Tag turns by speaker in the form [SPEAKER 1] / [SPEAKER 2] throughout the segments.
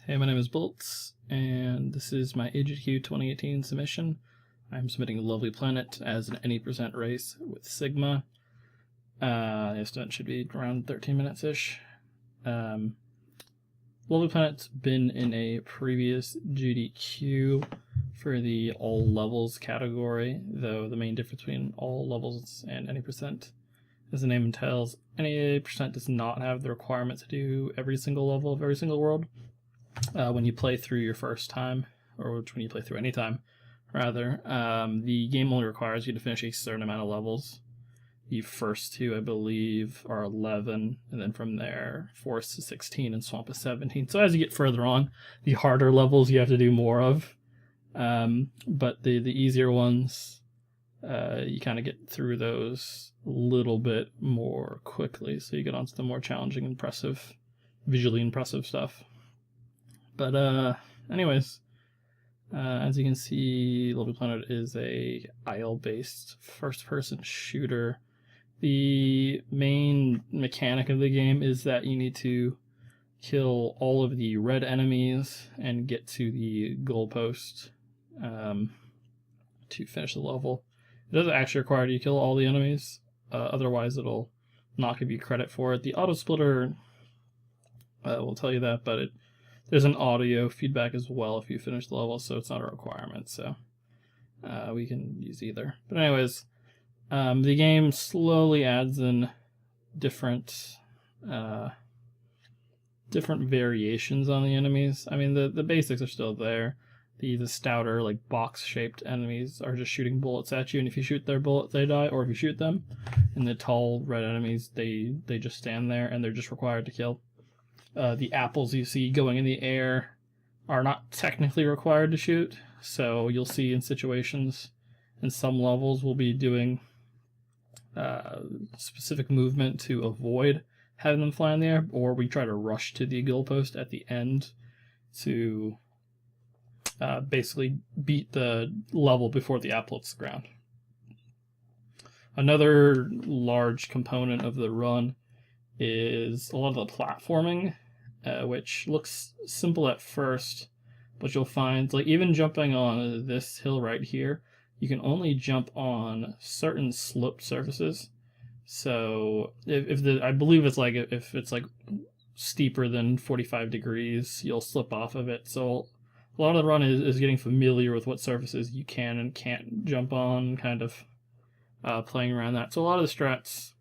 [SPEAKER 1] Hey, my name is Bullets, and this is my AGDQ 2018 submission. I'm submitting Lovely Planet as an any percent race with Sigma. The estimate should be around 13 minutes-ish. Lovely Planet's been in a previous GDQ for the all levels category, though the main difference between all levels and any percent, as the name entails, any percent does not have the requirement to do every single level of every single world. When you play through your first time, or when you play through any time, rather, the game only requires you to finish a certain amount of levels. The first two, I believe, are 11, and then from there, Forest is 16 and Swamp is 17. So as you get further on, the harder levels you have to do more of. But the easier ones, you kind of get through those a little bit more quickly, so you get onto the more challenging, visually impressive stuff. But anyways, as you can see, Lovely Planet is a isle-based first-person shooter. The main mechanic of the game is that you need to kill all of the red enemies and get to the goalpost to finish the level. It doesn't actually require you to kill all the enemies, otherwise it'll not give you credit for it. The auto-splitter will tell you that, but there's an audio feedback as well if you finish the level, so it's not a requirement, so we can use either. But anyways, the game slowly adds in different variations on the enemies. I mean, the basics are still there. The stouter, like box-shaped enemies are just shooting bullets at you, and if you shoot their bullet, they die, or if you shoot them. And the tall red enemies, they just stand there, and they're just required to kill. The apples you see going in the air are not technically required to shoot, so you'll see in situations in some levels we'll be doing specific movement to avoid having them fly in the air, or we try to rush to the goalpost at the end to basically beat the level before the apple hits the ground. Another large component of the run is a lot of the platforming, which looks simple at first, but you'll find, like, even jumping on this hill right here, you can only jump on certain sloped surfaces. So I believe it's like, if it's like steeper than 45 degrees, you'll slip off of it. So a lot of the run is getting familiar with what surfaces you can and can't jump on, kind of playing around that. So a lot of the strats,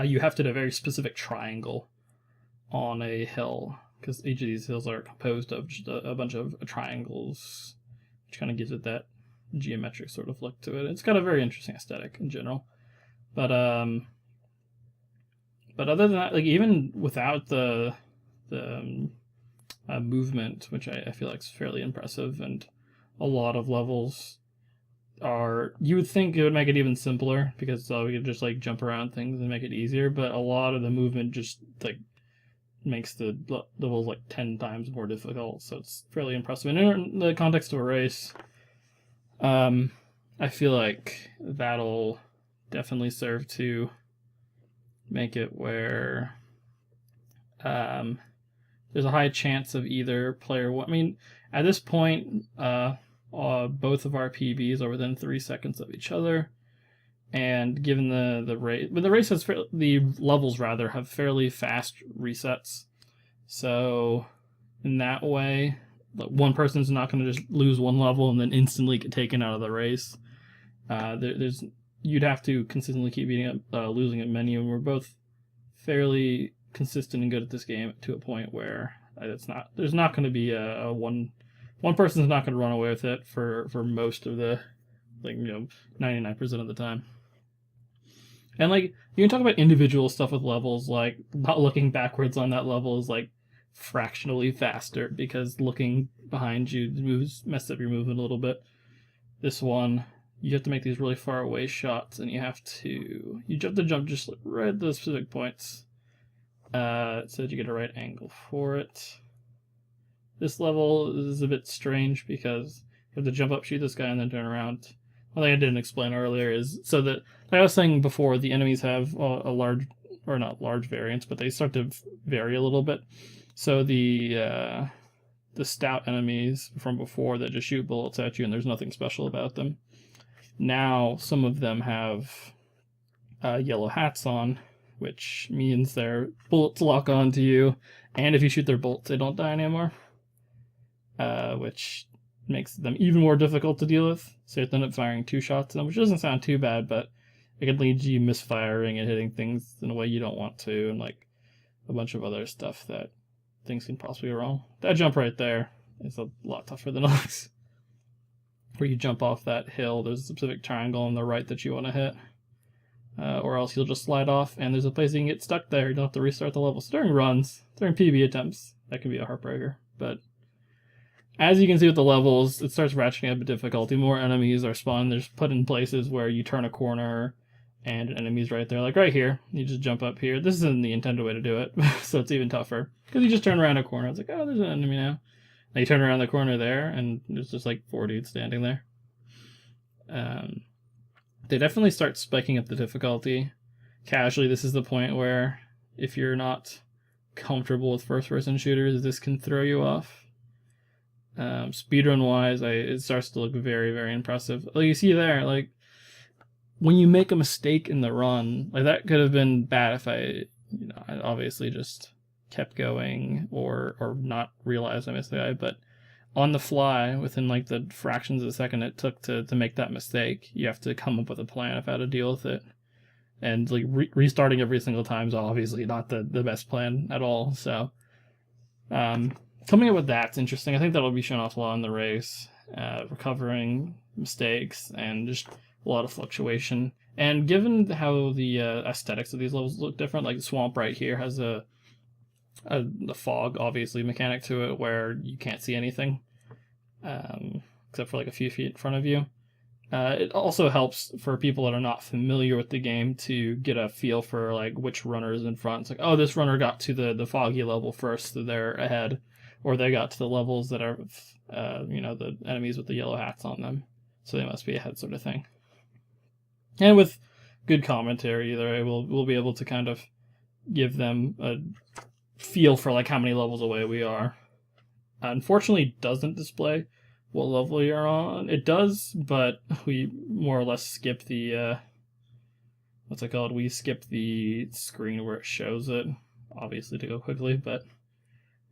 [SPEAKER 1] you have to do a very specific triangle on a hill, because each of these hills are composed of just a bunch of triangles, which kind of gives it that geometric sort of look to it. It's got a very interesting aesthetic in general. But other than that, like, even without the movement, which I feel like is fairly impressive, and a lot of levels you would think it would make it even simpler, because we could just like jump around things and make it easier, but a lot of the movement just like makes the levels like 10 times more difficult, so it's fairly impressive. And in the context of a race, I feel like that'll definitely serve to make it where there's a high chance of either player one. I mean, at this point, both of our PBs are within 3 seconds of each other, and given the race, but the race has the levels rather have fairly fast resets. So in that way, like, one person's not going to just lose one level and then instantly get taken out of the race. You'd have to consistently keep losing at many, and we're both fairly consistent and good at this game to a point where there's not going to be a one person's not going to run away with it for most of the, 99% of the time. And like, you can talk about individual stuff with levels, like not looking backwards on that level is like fractionally faster, because looking behind you messes up your movement a little bit. This one, you have to make these really far away shots, and you have to jump just right at the specific points, so that you get a right angle for it. This level is a bit strange because you have to jump up, shoot this guy, and then turn around. One thing I didn't explain earlier is, so that, like I was saying before, the enemies have a large, or not large variance, but they start to vary a little bit. So the the stout enemies from before that just shoot bullets at you and there's nothing special about them. Now some of them have yellow hats on, which means their bullets lock onto you, and if you shoot their bullets, they don't die anymore, which makes them even more difficult to deal with. So you have to end up firing 2 shots at them, which doesn't sound too bad, but it can lead to you misfiring and hitting things in a way you don't want to, and like a bunch of other stuff that things can possibly go wrong. That jump right there is a lot tougher than others. Where you jump off that hill, there's a specific triangle on the right that you want to hit. Or else you'll just slide off, and there's a place you can get stuck there. You don't have to restart the level. So during runs, during PB attempts, that can be a heartbreaker. But as you can see with the levels, it starts ratcheting up in difficulty. More enemies are spawned. They're put in places where you turn a corner, and an enemy's right there. Like right here, you just jump up here. This isn't the intended way to do it, so it's even tougher. Because you just turn around a corner. It's like, oh, there's an enemy now. Now you turn around the corner there, and there's just like 4 dudes standing there. They definitely start spiking up the difficulty. Casually, this is the point where if you're not comfortable with first-person shooters, this can throw you off. Speedrun-wise, it starts to look very, very impressive. Like you see there, like when you make a mistake in the run, like that could have been bad if I obviously just kept going or not realized I missed the guy, but on the fly, within like the fractions of a second it took to make that mistake, you have to come up with a plan of how to deal with it. And like restarting every single time is obviously not the best plan at all. So coming up with that's interesting. I think that'll be shown off a lot in the race. Recovering mistakes and just a lot of fluctuation. And given how the aesthetics of these levels look different, like the swamp right here has the fog, obviously, mechanic to it where you can't see anything except for like a few feet in front of you. It also helps for people that are not familiar with the game to get a feel for like which runner is in front. It's like, oh, this runner got to the foggy level first, so they're ahead, or they got to the levels that are the enemies with the yellow hats on them, so they must be ahead, sort of thing. And with good commentary, either way, we'll be able to kind of give them a feel for like how many levels away we are. Unfortunately, it doesn't display what level you're on. It does, but we more or less skip the what's it called? We skip the screen where it shows it, obviously to go quickly, but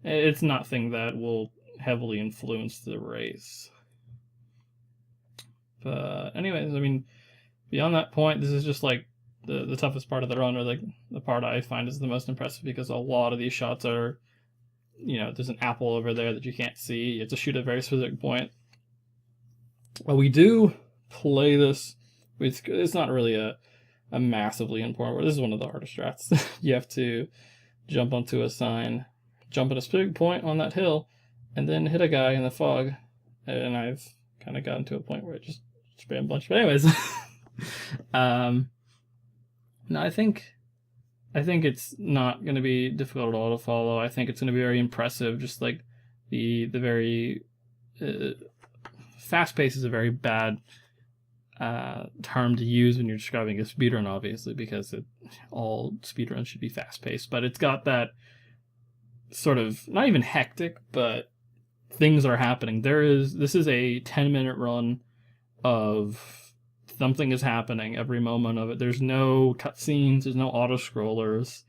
[SPEAKER 1] it's nothing that will heavily influence the race. But anyways, I mean, beyond that point, this is just like the toughest part of the run, or like the part I find is the most impressive, because a lot of these shots are, there's an apple over there that you can't see. You have to shoot at a very specific point. Well, we do play this with, it's not really a massively important word. This is one of the hardest strats. You have to jump onto a sign, jump at a specific point on that hill, and then hit a guy in the fog. And I've kind of gotten to a point where I just spam a bunch. But anyways, no, I think it's not going to be difficult at all to follow. I think it's going to be very impressive. Just like the very fast pace is a very bad term to use when you're describing a speedrun, obviously, because all speedruns should be fast paced. But it's got that sort of not even hectic, but things are happening. This is a 10-minute run of something is happening every moment of it. There's no cutscenes, there's no auto-scrollers,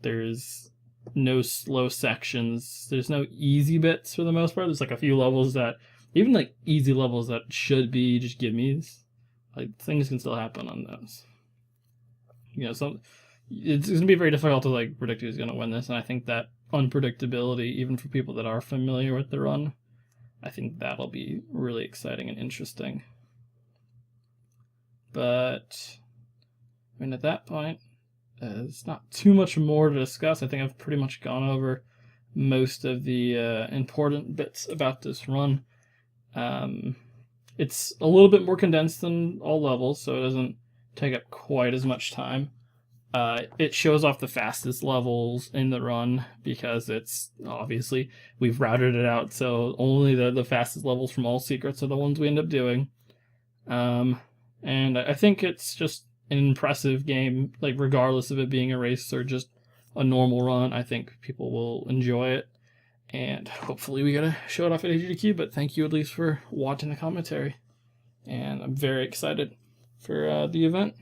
[SPEAKER 1] there's no slow sections, there's no easy bits for the most part. There's like a few levels that, even like easy levels that should be just gimmes, like things can still happen on those. It's going to be very difficult to like predict who's going to win this, and I think that unpredictability, even for people that are familiar with the run, I think that'll be really exciting and interesting. But I mean, at that point, there's not too much more to discuss. I think I've pretty much gone over most of the important bits about this run. It's a little bit more condensed than all levels, so it doesn't take up quite as much time. It shows off the fastest levels in the run because it's obviously we've routed it out, so only the fastest levels from all secrets are the ones we end up doing. And I think it's just an impressive game, like regardless of it being a race or just a normal run. I think people will enjoy it. And hopefully we get to show it off at AGDQ, but thank you at least for watching the commentary. And I'm very excited for the event.